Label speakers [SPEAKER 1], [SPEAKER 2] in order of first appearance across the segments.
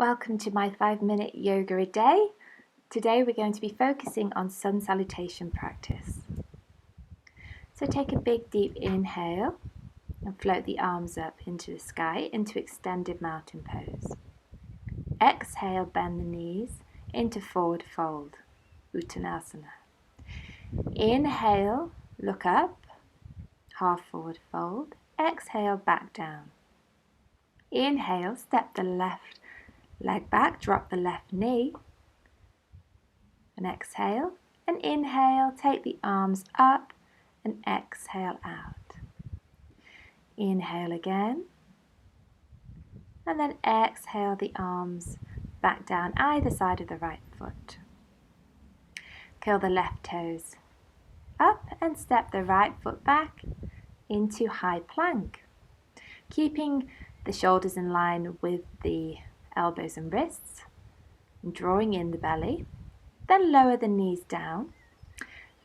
[SPEAKER 1] Welcome to my 5-minute yoga a day. Today we're going to be focusing on Sun Salutation practice. So take a big deep inhale and float the arms up into the sky into extended mountain pose. Exhale, bend the knees into forward fold, Uttanasana. Inhale, look up, half forward fold. Exhale, back down. Inhale, step the left leg back, drop the left knee, and exhale, and inhale, take the arms up and exhale out. Inhale again, and then exhale the arms back down either side of the right foot. Curl the left toes up and step the right foot back into high plank, keeping the shoulders in line with the elbows and wrists, and drawing in the belly. Then lower the knees down,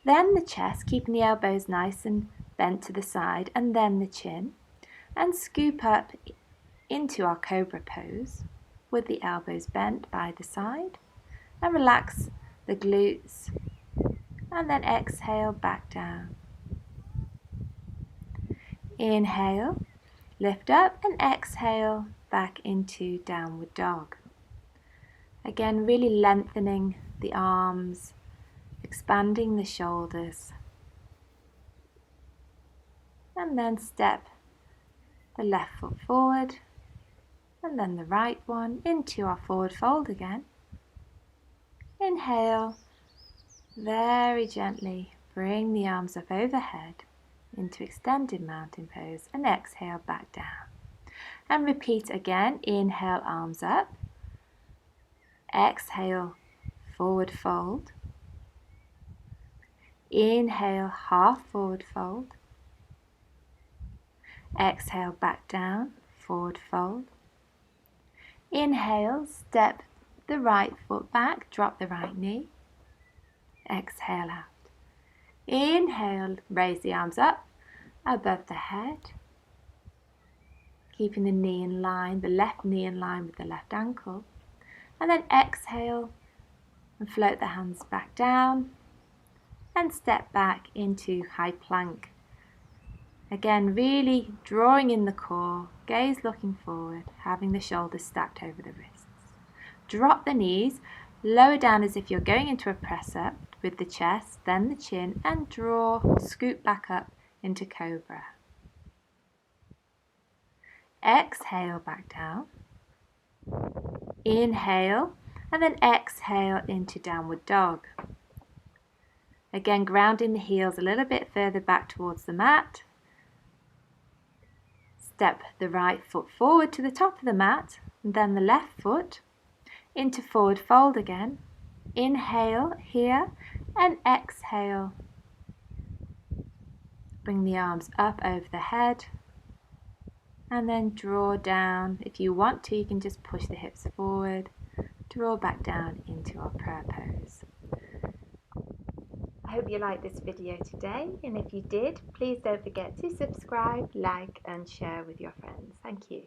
[SPEAKER 1] then the chest, keeping the elbows nice and bent to the side, and then the chin, and scoop up into our cobra pose with the elbows bent by the side, and relax the glutes, and then exhale back down. Inhale, lift up, and exhale back into downward dog. Again, really lengthening the arms, expanding the shoulders, and then step the left foot forward and then the right one into our forward fold again. Inhale, very gently bring the arms up overhead into extended mountain pose, and exhale back down. And repeat again. Inhale, arms up. Exhale, forward fold. Inhale, half forward fold. Exhale, back down, forward fold. Inhale, step the right foot back, drop the right knee. Exhale out. Inhale, raise the arms up above the head, keeping the knee in line, the left knee in line with the left ankle. And then exhale and float the hands back down and step back into high plank. Again, really drawing in the core, gaze looking forward, having the shoulders stacked over the wrists. Drop the knees, lower down as if you're going into a press up with the chest, then the chin, and draw, scoop back up into cobra. Exhale back down. Inhale, and then exhale into downward dog. Again, grounding the heels a little bit further back towards the mat. Step the right foot forward to the top of the mat, and then the left foot into forward fold again. Inhale here, and exhale. Bring the arms up over the head, and then draw down. If you want to, you can just push the hips forward, draw back down into our prayer pose. I hope you liked this video today, and if you did, please don't forget to subscribe, like, and share with your friends. Thank you.